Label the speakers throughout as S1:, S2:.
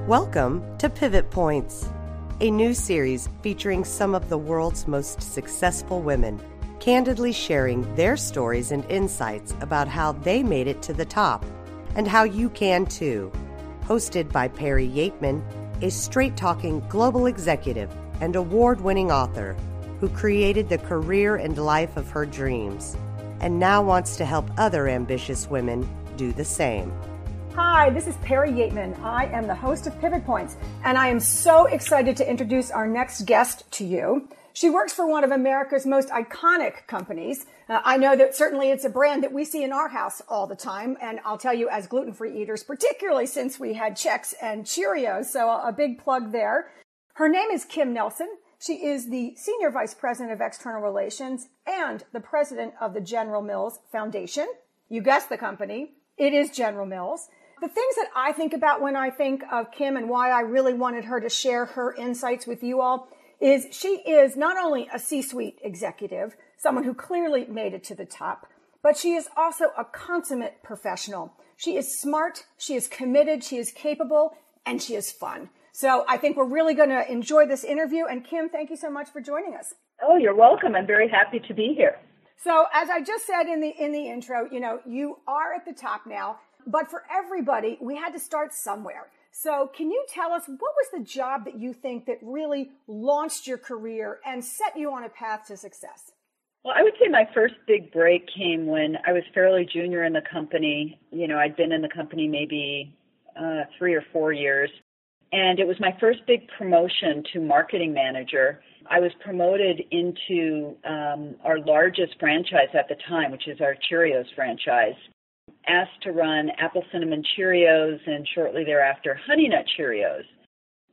S1: Welcome to Pivot Points, a new series featuring some of the world's most successful women, candidly sharing their stories and insights about how they made it to the top and how you can too. Hosted by Perry Yeatman, a straight-talking global executive and award-winning author who created the career and life of her dreams and now wants to help other ambitious women do the same.
S2: Hi, this is Perry Yeatman. I am the host of Pivot Points, and I am so excited to introduce our next guest to you. She works for one of America's most iconic companies. I know that certainly it's a brand that we see in our house all the time, and I'll tell you, as gluten-free eaters, particularly since we had Chex and Cheerios, so a big plug there. Her name is Kim Nelson. She is the Senior Vice President of External Relations and the President of the General Mills Foundation. You guessed the company. It is General Mills. The things that I think about when I think of Kim and why I really wanted her to share her insights with you all is she is not only a C-suite executive, someone who clearly made it to the top, but she is also a consummate professional. She is smart, she is committed, she is capable, and she is fun. So I think we're really going to enjoy this interview. And Kim, thank you so much for joining us.
S3: Oh, you're welcome. I'm very happy to be here.
S2: So as I just said in the intro, you are at the top now. But for everybody, we had to start somewhere. So can you tell us, what was the job that you think that really launched your career and set you on a path to success?
S3: Well, I would say my first big break came when I was fairly junior in the company. I'd been in the company maybe 3 or 4 years. And it was my first big promotion to marketing manager. I was promoted into our largest franchise at the time, which is our Cheerios franchise. Asked to run Apple Cinnamon Cheerios and shortly thereafter Honey Nut Cheerios.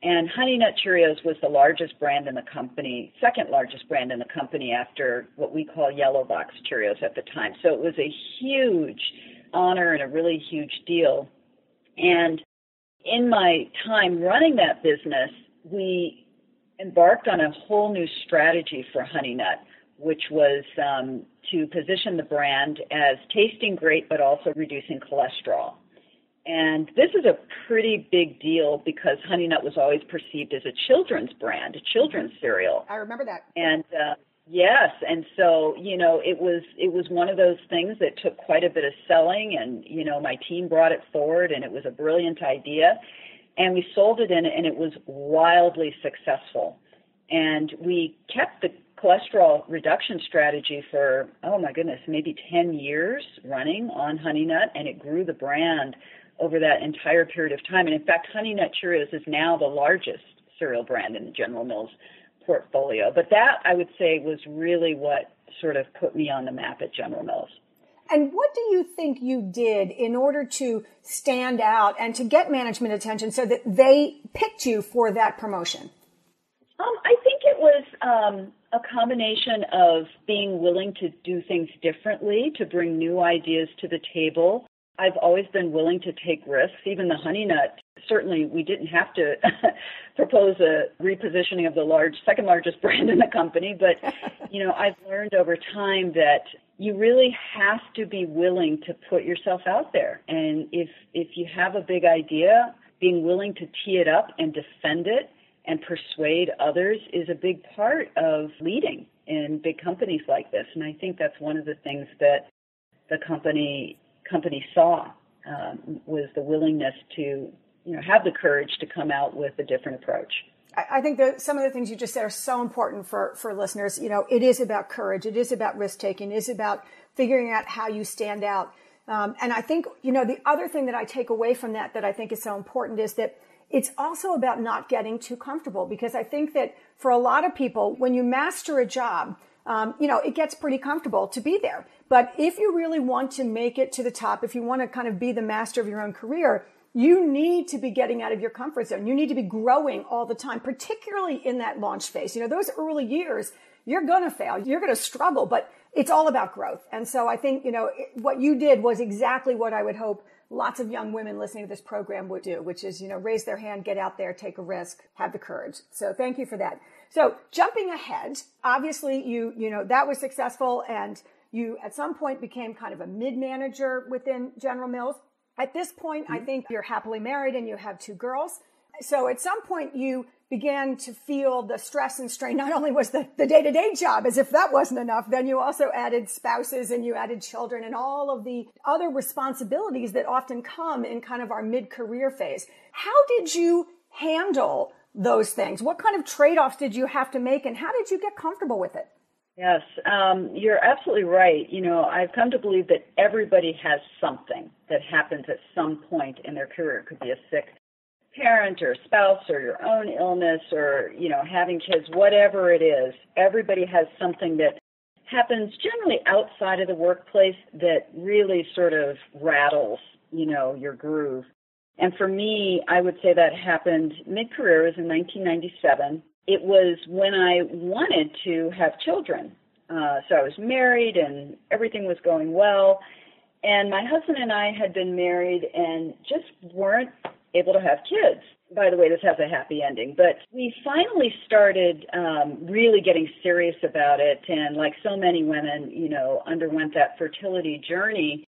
S3: And Honey Nut Cheerios was the largest brand in the company, second largest brand in the company after what we call Yellow Box Cheerios at the time. So it was a huge honor and a really huge deal. And in my time running that business, we embarked on a whole new strategy for Honey Nut, which was to position the brand as tasting great but also reducing cholesterol. And this is a pretty big deal because Honey Nut was always perceived as a children's brand, a children's cereal.
S2: I remember that.
S3: And yes, and so it was one of those things that took quite a bit of selling, and my team brought it forward, and it was a brilliant idea, and we sold it in, and it was wildly successful. And we kept the cholesterol reduction strategy for, maybe 10 years running on Honey Nut, and it grew the brand over that entire period of time. And in fact, Honey Nut Cheerios is now the largest cereal brand in the General Mills portfolio. But that, I would say, was really what sort of put me on the map at General Mills.
S2: And what do you think you did in order to stand out and to get management attention so that they picked you for that promotion?
S3: I think it was a combination of being willing to do things differently, to bring new ideas to the table. I've always been willing to take risks. Even the Honey Nut, certainly we didn't have to propose a repositioning of the second largest brand in the company. But, I've learned over time that you really have to be willing to put yourself out there. And if you have a big idea, being willing to tee it up and defend it and persuade others is a big part of leading in big companies like this. And I think that's one of the things that the company saw was the willingness to, have the courage to come out with a different approach.
S2: I think that some of the things you just said are so important for listeners. It is about courage. It is about risk-taking. It is about figuring out how you stand out. And I think, the other thing that I take away from that I think is so important is that it's also about not getting too comfortable, because I think that for a lot of people, when you master a job, it gets pretty comfortable to be there. But if you really want to make it to the top, if you want to kind of be the master of your own career, you need to be getting out of your comfort zone. You need to be growing all the time, particularly in that launch phase. Those early years, you're going to fail. You're going to struggle, but it's all about growth. And so I think, what you did was exactly what I would hope lots of young women listening to this program would do, which is, raise their hand, get out there, take a risk, have the courage. So thank you for that. So jumping ahead, obviously that was successful, and you at some point became kind of a mid-manager within General Mills. At this point, I think you're happily married and you have 2 girls. So at some point you began to feel the stress and strain. Not only was the day-to-day job, as if that wasn't enough, then you also added spouses and you added children and all of the other responsibilities that often come in kind of our mid-career phase. How did you handle those things? What kind of trade-offs did you have to make, and how did you get comfortable with it?
S3: Yes, you're absolutely right. You know, I've come to believe that everybody has something that happens at some point in their career. It could be a sick parent or spouse or your own illness or, you know, having kids, whatever it is. Everybody has something that happens generally outside of the workplace that really sort of rattles, you know, your groove. And for me, I would say that happened mid-career. It was in 1997. It was when I wanted to have children. So I was married and everything was going well. And my husband and I had been married and just weren't able to have kids. By the way, this has a happy ending. But we finally started really getting serious about it. And like so many women, you know, underwent that fertility journey.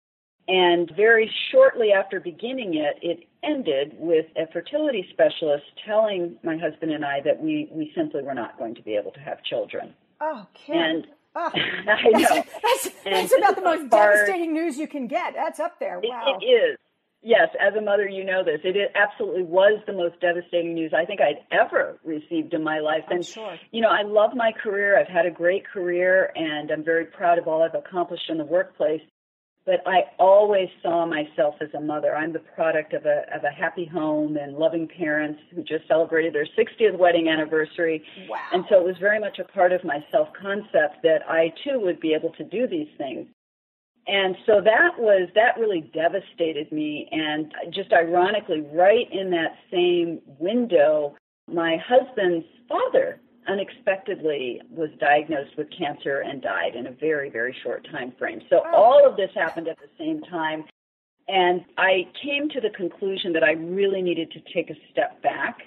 S3: And very shortly after beginning it, it ended with a fertility specialist telling my husband and I that we simply were not going to be able to have children.
S2: Oh, Kim.
S3: And
S2: oh,
S3: I know.
S2: That's about the most devastating news you can get. That's up there. Wow.
S3: It is. Yes, as a mother, you know this. It absolutely was the most devastating news I think I'd ever received in my life. And,
S2: sure.
S3: You know, I love my career. I've had a great career, and I'm very proud of all I've accomplished in the workplace. But I always saw myself as a mother. I'm the product of a happy home and loving parents who just celebrated their 60th wedding anniversary.
S2: Wow.
S3: And so it was very much a part of my self-concept that I, too, would be able to do these things. And so that really devastated me. And just ironically, right in that same window, my husband's father unexpectedly was diagnosed with cancer and died in a very, very short time frame. So all of this happened at the same time. And I came to the conclusion that I really needed to take a step back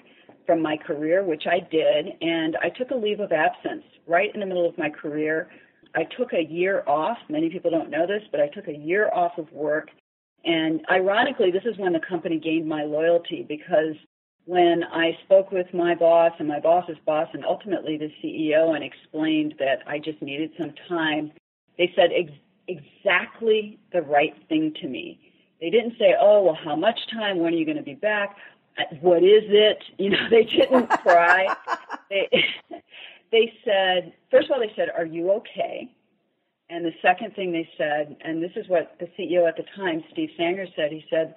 S3: from my career, which I did. And I took a leave of absence right in the middle of my career. I took a year off. Many people don't know this, but I took a year off of work. And ironically, this is when the company gained my loyalty, because when I spoke with my boss and my boss's boss and ultimately the CEO and explained that I just needed some time, they said exactly the right thing to me. They didn't say, oh, well, how much time? When are you going to be back? What is it? You know, they didn't pry. They said, first of all, they said, are you okay? And the second thing they said, and this is what the CEO at the time, Steve Sanger, said, he said,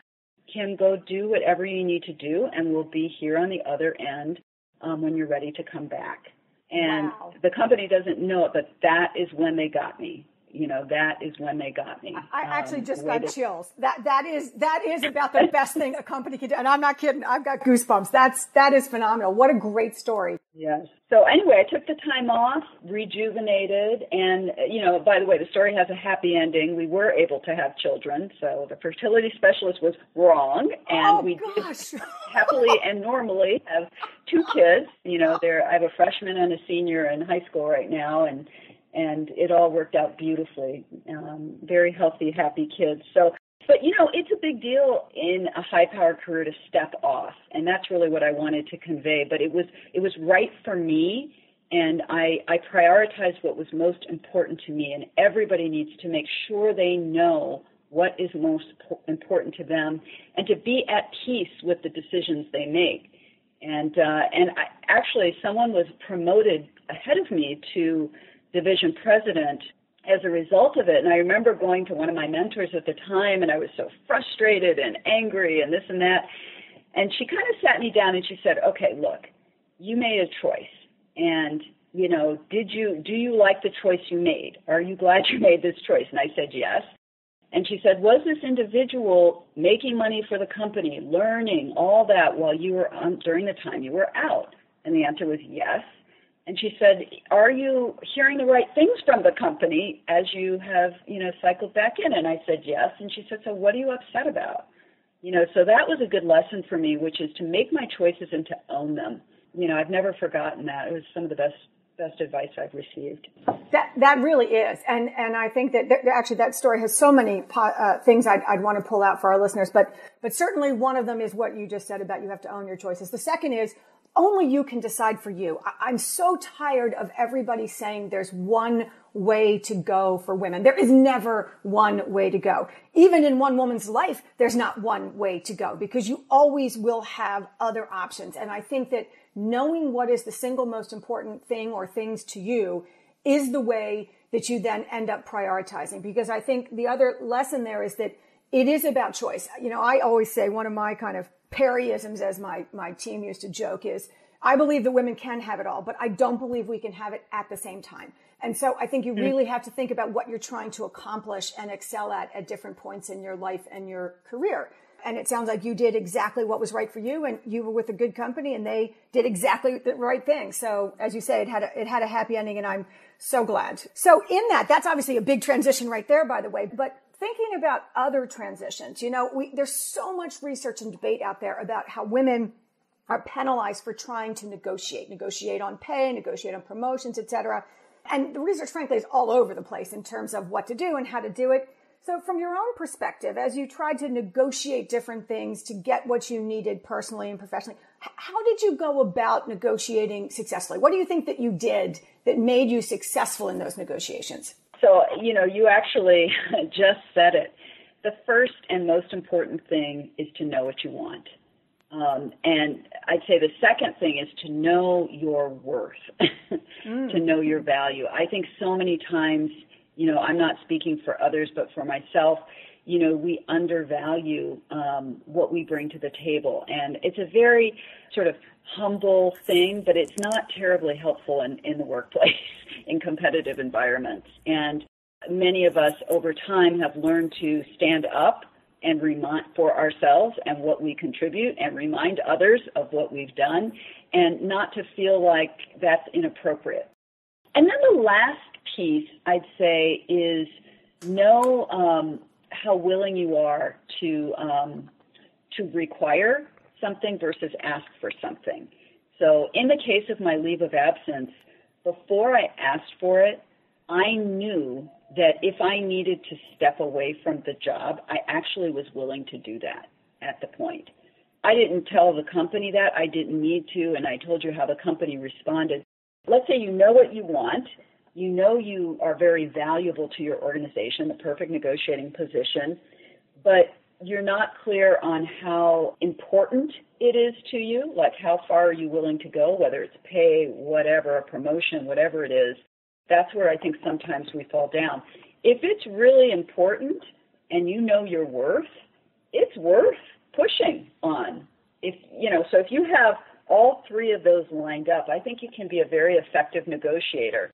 S3: Kim, go do whatever you need to do, and we'll be here on the other end when you're ready to come back. And
S2: wow.
S3: The company doesn't know it, but that is when they got me. You know, that is when they got me.
S2: I actually just got chills. That is about the best thing a company can do. And I'm not kidding. I've got goosebumps. That is phenomenal. What a great story.
S3: Yes. So anyway, I took the time off, rejuvenated, and, you know, by the way, the story has a happy ending. We were able to have children, so the fertility specialist was wrong, and we did happily and normally have 2 kids. You know, I have a freshman and a senior in high school right now, and it all worked out beautifully. Very healthy, happy kids. So, but you know, it's a big deal in a high-powered career to step off, and that's really what I wanted to convey. But it was right for me, and I prioritized what was most important to me. And everybody needs to make sure they know what is most important to them, and to be at peace with the decisions they make. And actually, someone was promoted ahead of me to division president as a result of it. And I remember going to one of my mentors at the time, and I was so frustrated and angry and this and that. And she kind of sat me down and she said, okay, look, you made a choice. And, you know, do you like the choice you made? Are you glad you made this choice? And I said, yes. And she said, was this individual making money for the company, learning all that while you were during the time you were out? And the answer was yes. And she said, are you hearing the right things from the company as you have, you know, cycled back in? And I said, yes. And she said, so what are you upset about? You know, so that was a good lesson for me, which is to make my choices and to own them. You know, I've never forgotten that. It was some of the best best advice I've received.
S2: That really is. And I think that actually that story has so many things I'd want to pull out for our listeners. But certainly one of them is what you just said about you have to own your choices. The second is only you can decide for you. I'm so tired of everybody saying there's one way to go for women. There is never one way to go. Even in one woman's life, there's not one way to go because you always will have other options. And I think that knowing what is the single most important thing or things to you is the way that you then end up prioritizing. Because I think the other lesson there is that it is about choice. You know, I always say one of my kind of Perryisms, as my team used to joke, is I believe that women can have it all, but I don't believe we can have it at the same time. And so I think you really have to think about what you're trying to accomplish and excel at different points in your life and your career. And it sounds like you did exactly what was right for you, and you were with a good company, and they did exactly the right thing. So, as you say, it had a happy ending, and I'm so glad. So, in that's obviously a big transition right there, by the way. But thinking about other transitions, you know, there's so much research and debate out there about how women are penalized for trying to negotiate on pay, negotiate on promotions, etc. And the research, frankly, is all over the place in terms of what to do and how to do it. So from your own perspective, as you tried to negotiate different things to get what you needed personally and professionally, how did you go about negotiating successfully? What do you think that you did that made you successful in those negotiations?
S3: So, you know, you actually just said it. The first and most important thing is to know what you want. And I'd say the second thing is to know your worth, to know your value. I think so many times, you know, I'm not speaking for others, but for myself, you know, we undervalue what we bring to the table. And it's a very sort of humble thing, but it's not terribly helpful in the workplace, in competitive environments. And many of us over time have learned to stand up and remind for ourselves and what we contribute and remind others of what we've done and not to feel like that's inappropriate. And then the last piece, I'd say, is know how willing you are to require something versus ask for something. So in the case of my leave of absence, before I asked for it, I knew that if I needed to step away from the job, I actually was willing to do that at the point. I didn't tell the company that. I didn't need to, and I told you how the company responded. Let's say you know what you want. You know you are very valuable to your organization, the perfect negotiating position, but you're not clear on how important it is to you, like how far are you willing to go, whether it's pay, whatever, a promotion, whatever it is. That's where I think sometimes we fall down. If it's really important and you know your worth, it's worth pushing on. So if you have all three of those lined up, I think you can be a very effective negotiator.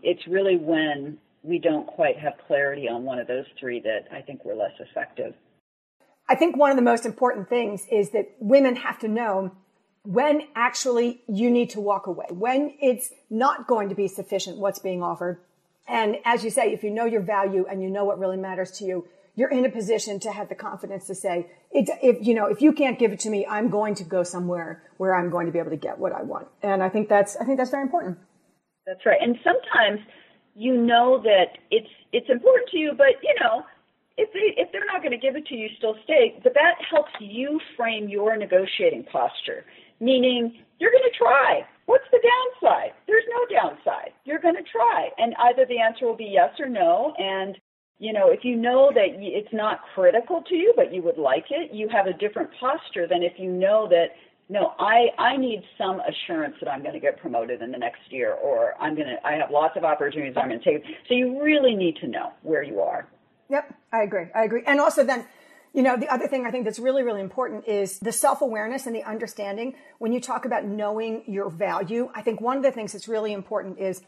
S3: It's really when we don't quite have clarity on one of those three that I think we're less effective.
S2: I think one of the most important things is that women have to know when actually you need to walk away, when it's not going to be sufficient what's being offered. And as you say, if you know your value and you know what really matters to you, you're in a position to have the confidence to say, if you can't give it to me, I'm going to go somewhere where I'm going to be able to get what I want. And I think that's very important.
S3: That's right. And sometimes you know that it's important to you, but if they're not going to give it to you, still stay. But that helps you frame your negotiating posture, meaning you're going to try. What's the downside? There's no downside. You're going to try. And either the answer will be yes or no. And, if you know that it's not critical to you, but you would like it, you have a different posture than if you know that, no, I need some assurance that I'm going to get promoted in the next year, or I have lots of opportunities I'm going to take. So you really need to know where you are.
S2: Yep, I agree. And also then, the other thing I think that's really, really important is the self-awareness and the understanding. When you talk about knowing your value, I think one of the things that's really important is,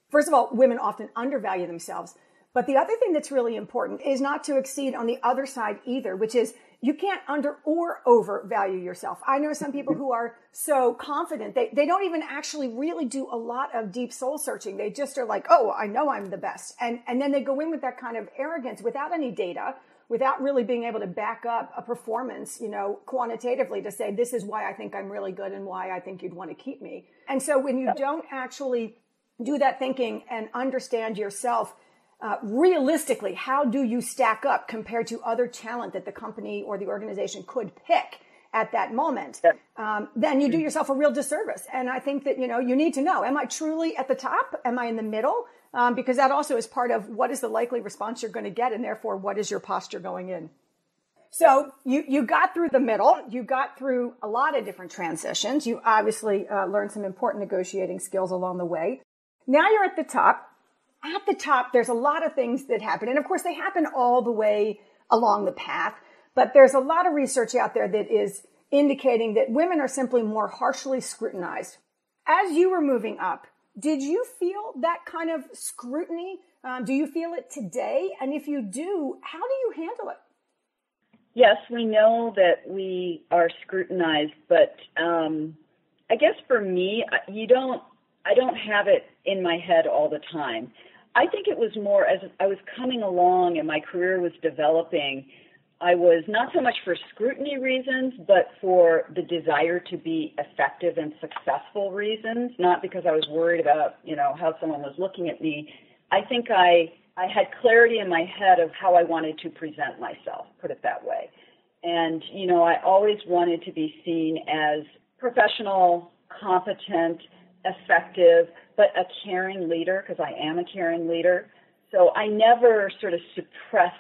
S2: first of all, women often undervalue themselves. But the other thing that's really important is not to exceed on the other side either, which is you can't under or overvalue yourself. I know some people who are so confident, they don't even actually really do a lot of deep soul searching. They just are like, oh, I know I'm the best. And then they go in with that kind of arrogance without any data, without really being able to back up a performance, quantitatively to say, this is why I think I'm really good and why I think you'd want to keep me. And so when you don't actually do that thinking and understand yourself realistically. How do you stack up compared to other talent that the company or the organization could pick at that moment? Then you do yourself a real disservice. And I think that, you need to know, am I truly at the top? Am I in the middle? Because that also is part of what is the likely response you're going to get, and therefore what is your posture going in. So you got through the middle. You got through a lot of different transitions. You obviously learned some important negotiating skills along the way. Now you're at the top. At the top, there's a lot of things that happen. And of course, they happen all the way along the path. But there's a lot of research out there that is indicating that women are simply more harshly scrutinized. As you were moving up, did you feel that kind of scrutiny? Do you feel it today? And if you do, how do you handle it?
S3: Yes, we know that we are scrutinized, but I guess for me, I don't have it in my head all the time. I think it was more as I was coming along and my career was developing, I was not so much for scrutiny reasons, but for the desire to be effective and successful reasons, not because I was worried about, how someone was looking at me. I think I had clarity in my head of how I wanted to present myself, put it that way. And, I always wanted to be seen as professional, competent, effective, but a caring leader, because I am a caring leader. So I never sort of suppressed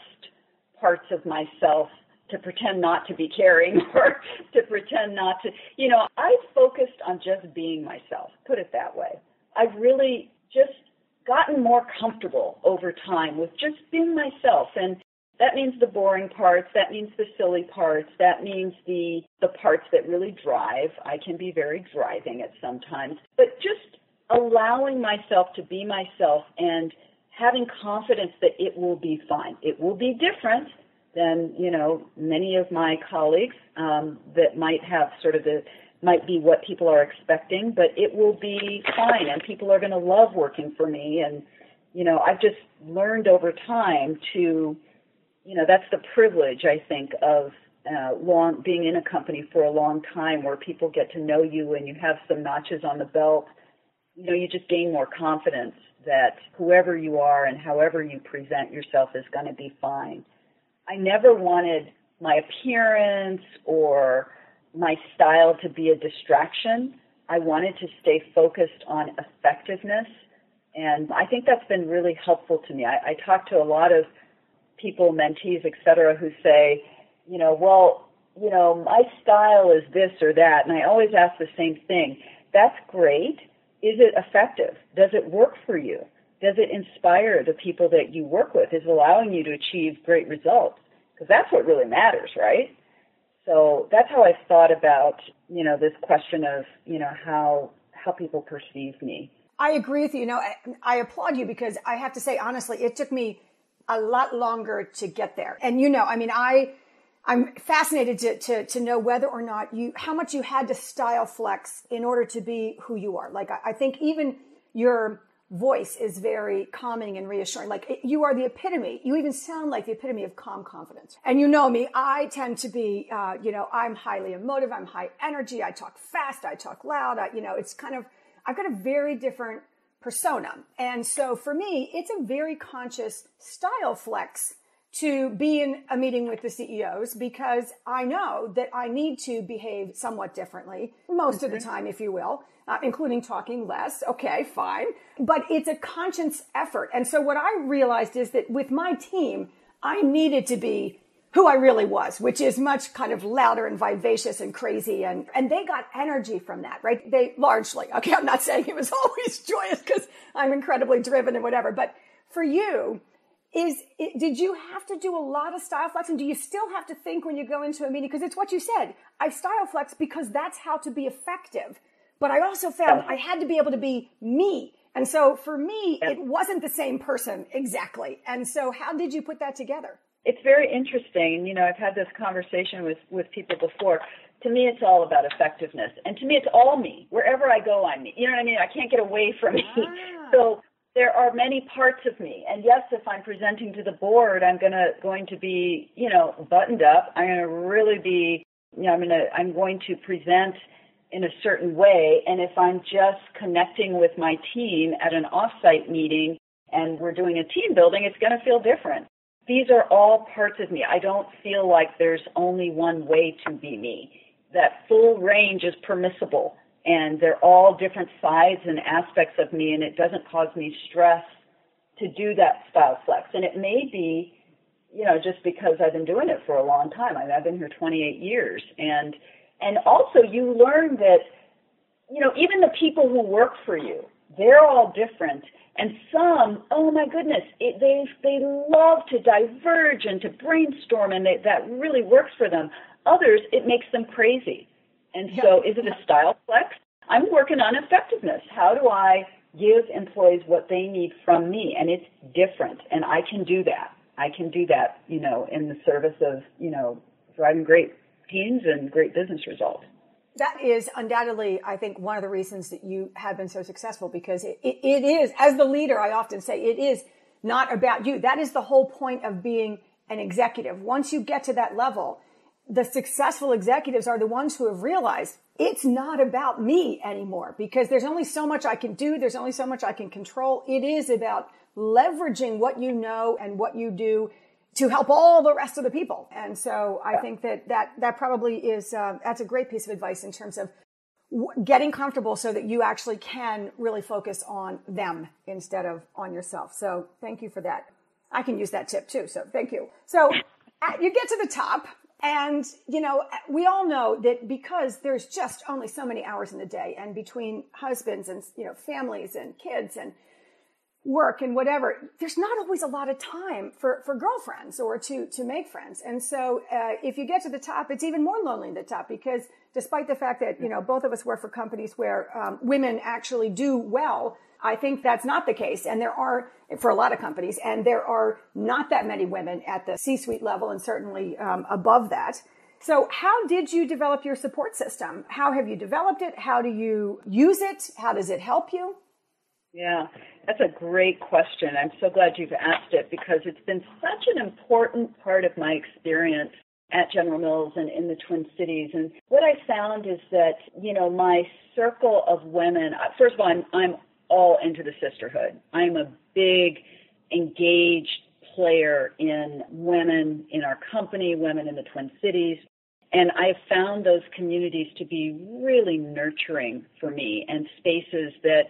S3: parts of myself to pretend not to be caring or to pretend not to, I focused on just being myself, put it that way. I've really just gotten more comfortable over time with just being myself. And that means the boring parts, that means the silly parts, that means the parts that really drive. I can be very driving at sometimes, but just allowing myself to be myself and having confidence that it will be fine. It will be different than, many of my colleagues that might have might be what people are expecting, but it will be fine and people are going to love working for me. And, I've just learned over time to, that's the privilege, I think, of being in a company for a long time where people get to know you and you have some notches on the belt. You just gain more confidence that whoever you are and however you present yourself is going to be fine. I never wanted my appearance or my style to be a distraction. I wanted to stay focused on effectiveness, and I think that's been really helpful to me. I talk to a lot of people, mentees, et cetera, who say, my style is this or that, and I always ask the same thing. That's great. Is it effective? Does it work for you? Does it inspire the people that you work with? Is it allowing you to achieve great results? Because that's what really matters, right? So that's how I've thought about, this question of, how people perceive me.
S2: I agree with you. I applaud you because I have to say, honestly, it took me a lot longer to get there. And, I'm fascinated to know whether or not how much you had to style flex in order to be who you are. Like, I think even your voice is very calming and reassuring. Like, you are the epitome. You even sound like the epitome of calm confidence. And you know me, I tend to be, I'm highly emotive. I'm high energy. I talk fast. I talk loud. It's kind of, I've got a very different persona. And so for me, it's a very conscious style flex to be in a meeting with the CEOs because I know that I need to behave somewhat differently most of the time, if you will, including talking less. Okay, fine. But it's a conscious effort. And so what I realized is that with my team, I needed to be who I really was, which is much kind of louder and vivacious and crazy. And they got energy from that, right? They largely, okay, I'm not saying it was always joyous because I'm incredibly driven and whatever, but for you, did you have to do a lot of style flex? And do you still have to think when you go into a meeting? Because it's what you said. I style flex because that's how to be effective. But I also found I had to be able to be me. And so for me, it wasn't the same person exactly. And so how did you put that together?
S3: It's very interesting. I've had this conversation with people before. To me, it's all about effectiveness. And to me, it's all me. Wherever I go, I'm me. You know what I mean? I can't get away from me. So there are many parts of me. And yes, if I'm presenting to the board, I'm going to be, buttoned up. I'm going to really be, I'm going to present in a certain way, and if I'm just connecting with my team at an offsite meeting and we're doing a team building, it's going to feel different. These are all parts of me. I don't feel like there's only one way to be me. That full range is permissible, and they're all different sides and aspects of me, and it doesn't cause me stress to do that style flex. And it may be, just because I've been doing it for a long time. I mean, I've been here 28 years. And also you learn that, even the people who work for you, they're all different. And some, oh my goodness, they love to diverge and to brainstorm, and that really works for them. Others, it makes them crazy. And so is it a style flex? I'm working on effectiveness. How do I give employees what they need from me? And it's different, and I can do that. I can do that, in the service of, driving great teams and great business results.
S2: That is undoubtedly, I think, one of the reasons that you have been so successful, because it is, as the leader, I often say, it is not about you. That is the whole point of being an executive. Once you get to that level, the successful executives are the ones who have realized it's not about me anymore, because there's only so much I can do. There's only so much I can control. It is about leveraging what you know and what you do to help all the rest of the people. And so I think that probably is, that's a great piece of advice in terms of getting comfortable so that you actually can really focus on them instead of on yourself. So thank you for that. I can use that tip too. So thank you. So you get to the top, and, we all know that because there's just only so many hours in the day, and between husbands and, families and kids and work and whatever, there's not always a lot of time for girlfriends or to make friends. And so if you get to the top, it's even more lonely at the top, because despite the fact that, both of us work for companies where women actually do well, I think that's not the case. And there are, for a lot of companies, and there are not that many women at the C-suite level, and certainly above that. So how did you develop your support system? How have you developed it? How do you use it? How does it help you?
S3: Yeah, that's a great question. I'm so glad you've asked it, because it's been such an important part of my experience at General Mills and in the Twin Cities. And what I found is that, my circle of women, first of all, I'm all into the sisterhood. I'm a big, engaged player in women in our company, women in the Twin Cities. And I have found those communities to be really nurturing for me, and spaces that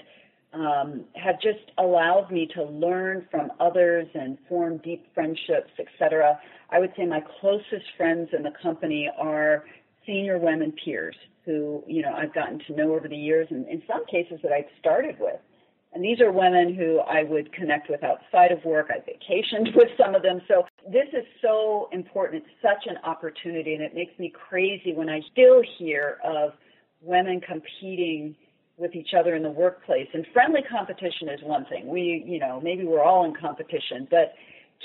S3: have just allowed me to learn from others and form deep friendships, etc. I would say my closest friends in the company are senior women peers who, I've gotten to know over the years, and in some cases that I started with. And these are women who I would connect with outside of work. I vacationed with some of them. So this is so important. It's such an opportunity, and it makes me crazy when I still hear of women competing with each other in the workplace. And friendly competition is one thing. Maybe we're all in competition, but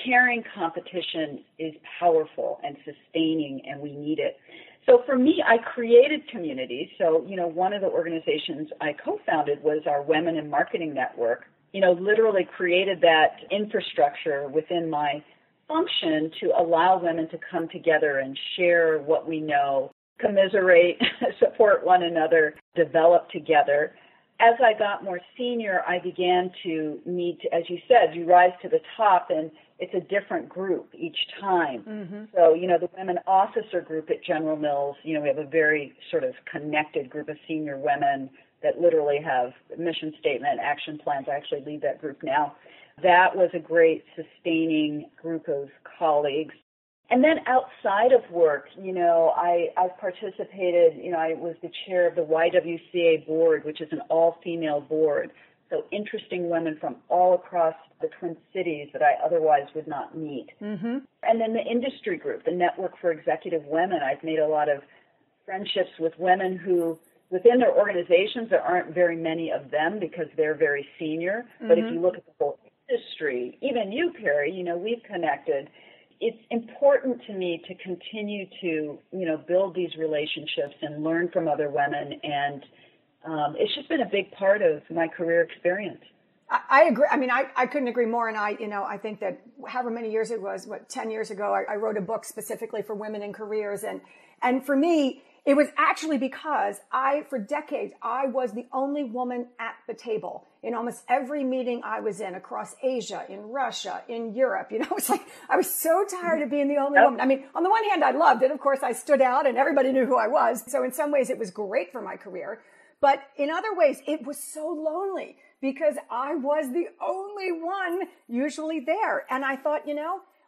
S3: caring competition is powerful and sustaining, and we need it. So for me, I created communities. So, one of the organizations I co-founded was our Women in Marketing Network. Literally created that infrastructure within my function to allow women to come together and share what we know, commiserate, support one another, develop together. As I got more senior, I began to need to, as you said, you rise to the top, and it's a different group each time. Mm-hmm. So, the women officer group at General Mills, we have a very sort of connected group of senior women that literally have mission statement, action plans. I actually lead that group now. That was a great sustaining group of colleagues. And then outside of work, I've participated, I was the chair of the YWCA board, which is an all-female board. So interesting women from all across the Twin Cities that I otherwise would not meet. Mm-hmm. And then the industry group, the Network for Executive Women. I've made a lot of friendships with women who, within their organizations, there aren't very many of them because they're very senior. Mm-hmm. But if you look at the whole industry, even you, Perry, we've connected. It's important to me to continue to, build these relationships and learn from other women. And it's just been a big part of my career experience.
S2: I agree. I mean, I couldn't agree more. And I think that however many years it was, 10 years ago, I wrote a book specifically for women in careers. And for me, It was actually because for decades, I was the only woman at the table in almost every meeting I was in across Asia, in Russia, in Europe. It's like I was so tired of being the only woman. I mean, on the one hand, I loved it. Of course, I stood out and everybody knew who I was. So in some ways, it was great for my career. But in other ways, it was so lonely because I was the only one usually there. And I thought,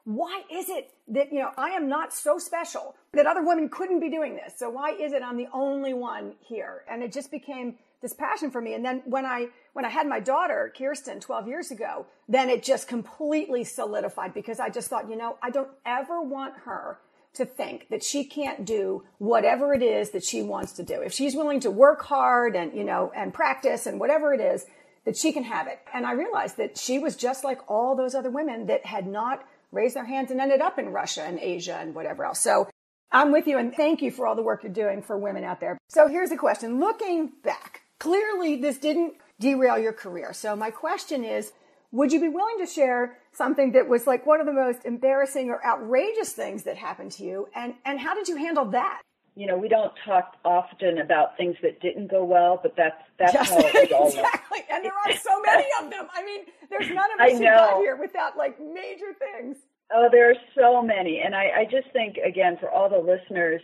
S2: why is it that, I am not so special that other women couldn't be doing this? So why is it I'm the only one here? And it just became this passion for me. And then when I had my daughter, Kirsten, 12 years ago, then it just completely solidified because I just thought, I don't ever want her to think that she can't do whatever it is that she wants to do. If she's willing to work hard and, and practice and whatever it is, that she can have it. And I realized that she was just like all those other women that had not raised their hands and ended up in Russia and Asia and whatever else. So I'm with you, and thank you for all the work you're doing for women out there. So here's the question. Looking back, clearly this didn't derail your career. So my question is, would you be willing to share something that was like one of the most embarrassing or outrageous things that happened to you? And how did you handle that?
S3: We don't talk often about things that didn't go well, but that's
S2: yes,
S3: how it all
S2: exactly. And there are so many of them. I mean, there's none of us who got here without like major things.
S3: Oh, there are so many. And I just think, again, for all the listeners,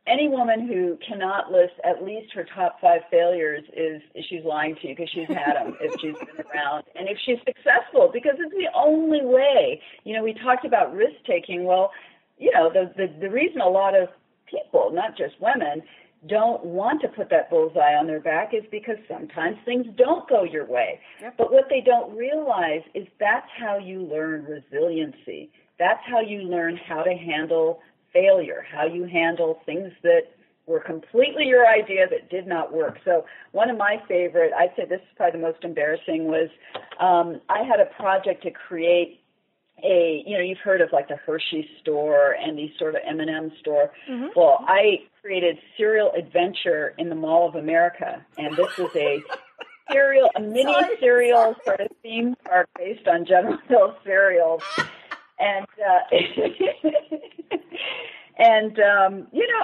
S3: any woman who cannot list at least her top 5 failures she's lying to you because she's had them if she's been around. And if she's successful, because it's the only way. We talked about risk-taking. Well, the reason a lot of people, not just women, don't want to put that bullseye on their back is because sometimes things don't go your way. Yep. But what they don't realize is that's how you learn resiliency. That's how you learn how to handle failure, how you handle things that were completely your idea that did not work. So one of my favorite, I'd say this is probably the most embarrassing, was I had a project to create you've heard of like the Hershey store and these sort of M&M store. Mm-hmm. Well, I created Cereal Adventure in the Mall of America, and this was a mini cereal sort of theme park based on General Mills cereals. And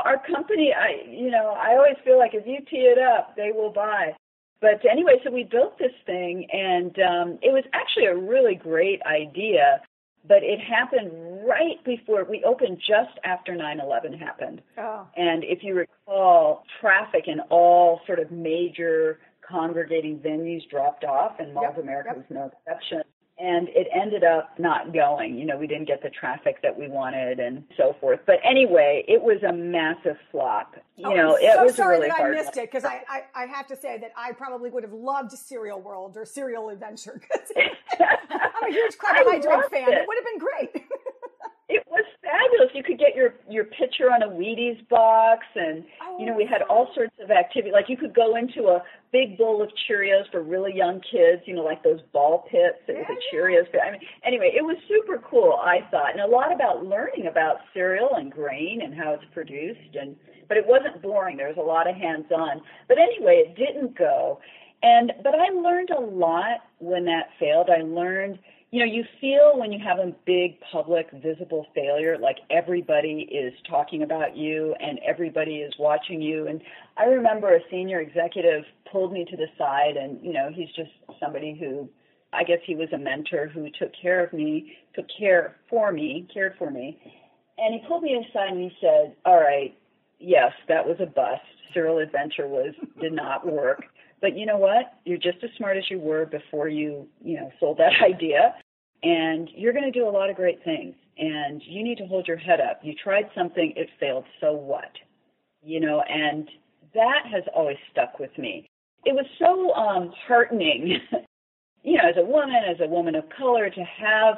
S3: our company, I always feel like if you tee it up, they will buy. But anyway, so we built this thing, and it was actually a really great idea. But it happened right before we opened, just after 9/11 happened. Oh. And if you recall, traffic in all sort of major congregating venues dropped off, and Mall of America was no exception. And it ended up not going. We didn't get the traffic that we wanted and so forth. But anyway, it was a massive flop.
S2: It was a really hard one. I missed it because I have to say that I probably would have loved Cereal World or Cereal Adventure because I'm a huge carbohydrate fan. It would have been great.
S3: It was fabulous. You could get your picture on a Wheaties box, and we had all sorts of activity. Like you could go into a big bowl of Cheerios for really young kids, like those ball pits. It was a Cheerios pit. Anyway, it was super cool, I thought, and a lot about learning about cereal and grain and how it's produced. But it wasn't boring. There was a lot of hands-on. But anyway, it didn't go. But I learned a lot when that failed. I learned. You feel when you have a big public visible failure, like everybody is talking about you and everybody is watching you. And I remember a senior executive pulled me to the side, and, he's just somebody who, I guess he was a mentor who took care for me. And he pulled me aside and he said, all right, yes, that was a bust. Cereal Adventure did not work. But you know what? You're just as smart as you were before you sold that idea. And you're going to do a lot of great things. And you need to hold your head up. You tried something, it failed, so what? And that has always stuck with me. It was so heartening, as a woman of color, to have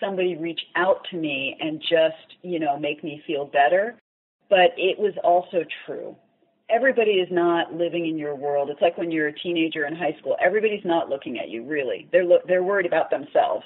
S3: somebody reach out to me and just, make me feel better. But it was also true. Everybody is not living in your world. It's like when you're a teenager in high school. Everybody's not looking at you, really. They're worried about themselves.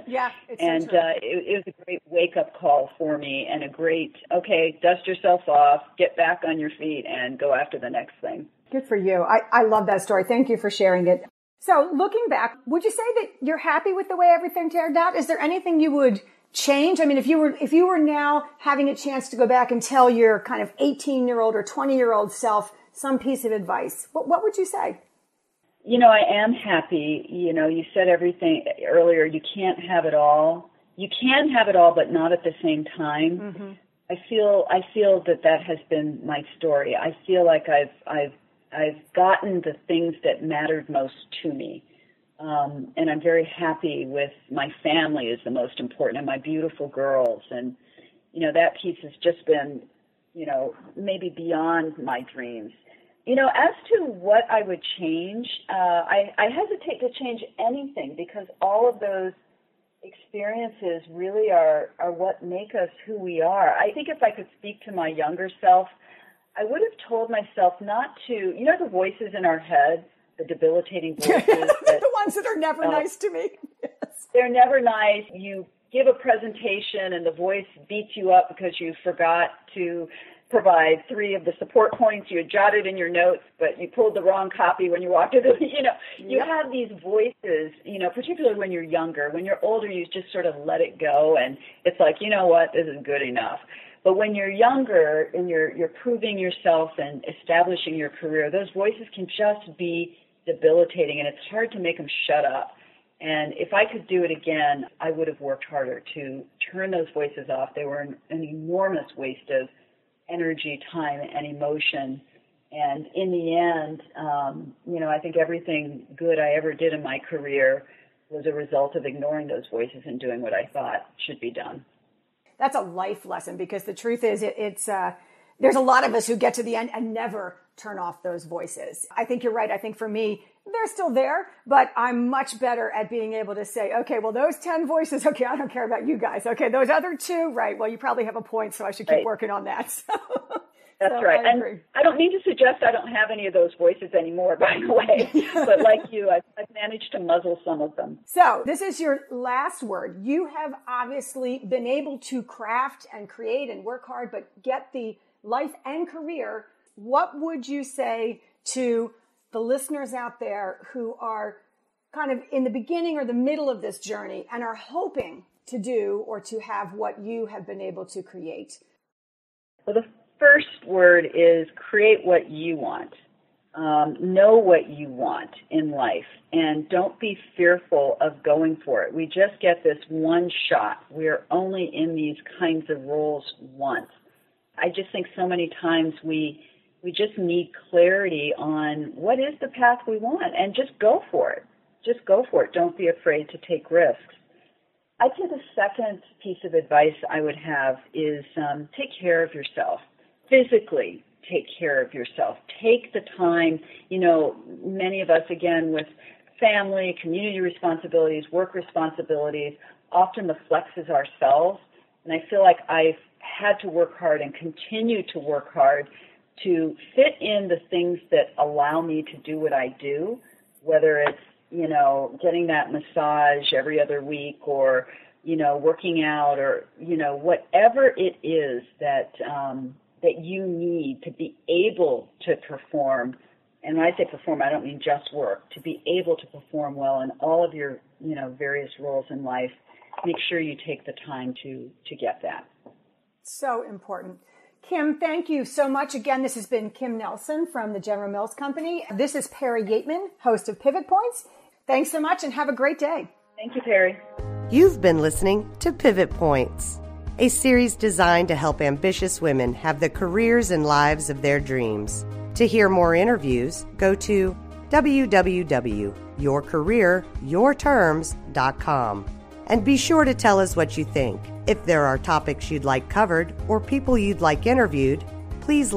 S2: Yeah, it's
S3: and it was a great wake-up call for me, and a great, okay, dust yourself off, get back on your feet, and go after the next thing.
S2: Good for you. I love that story. Thank you for sharing it. So looking back, would you say that you're happy with the way everything turned out? Is there anything you would change? I mean, if you were now having a chance to go back and tell your kind of 18-year-old or 20-year-old self some piece of advice, what would you say?
S3: I am happy. You said everything earlier. You can't have it all. You can have it all, but not at the same time. Mm-hmm. I feel that has been my story. I feel like I've gotten the things that mattered most to me. And I'm very happy with my family is the most important, and my beautiful girls. And, that piece has just been, maybe beyond my dreams. As to what I would change, I hesitate to change anything because all of those experiences really are what make us who we are. I think if I could speak to my younger self, I would have told myself not to, the voices in our head, the debilitating voices.
S2: The ones that are never nice to me. Yes.
S3: They're never nice. You give a presentation and the voice beats you up because you forgot to provide 3 of the support points you had jotted in your notes, but you pulled the wrong copy when you walked into the, you have these voices, particularly when you're younger. When you're older, you just sort of let it go, and it's like, you know what, this is good enough. But when you're younger and you're proving yourself and establishing your career, those voices can just be debilitating, and it's hard to make them shut up. And if I could do it again, I would have worked harder to turn those voices off. They were an enormous waste of energy, time, and emotion. And in the end, I think everything good I ever did in my career was a result of ignoring those voices and doing what I thought should be done.
S2: That's a life lesson, because the truth is it's there's a lot of us who get to the end and never turn off those voices. I think you're right. I think for me, they're still there, but I'm much better at being able to say, okay, well, those 10 voices, okay, I don't care about you guys. Okay, those other 2, right, well, you probably have a point, so I should keep working on that.
S3: That's right. And I don't mean to suggest I don't have any of those voices anymore, by the way. But like you, I've managed to muzzle some of them.
S2: So this is your last word. You have obviously been able to craft and create and work hard, but get the life and career. What would you say to the listeners out there who are kind of in the beginning or the middle of this journey and are hoping to do or to have what you have been able to create?
S3: Well, the first word is create what you want. Know what you want in life, and don't be fearful of going for it. We just get this one shot. We're only in these kinds of roles once. I just think so many times we just need clarity on what is the path we want, and just go for it. Just go for it. Don't be afraid to take risks. I'd say the second piece of advice I would have is take care of yourself. Physically, take care of yourself. Take the time. Many of us, again, with family, community responsibilities, work responsibilities, often the flex is ourselves. And I feel like I've had to work hard and continue to work hard to fit in the things that allow me to do what I do, whether it's, getting that massage every other week or, working out or, whatever it is that you need to be able to perform. And when I say perform, I don't mean just work. To be able to perform well in all of your, various roles in life, make sure you take the time to get that. So important. Kim, thank you so much. Again, this has been Kim Nelson from the General Mills Company. This is Perry Yeatman, host of Pivot Points. Thanks so much and have a great day. Thank you, Perry.
S1: You've been listening to Pivot Points, a series designed to help ambitious women have the careers and lives of their dreams. To hear more interviews, go to www.yourcareeryourterms.com. And be sure to tell us what you think. If there are topics you'd like covered or people you'd like interviewed, please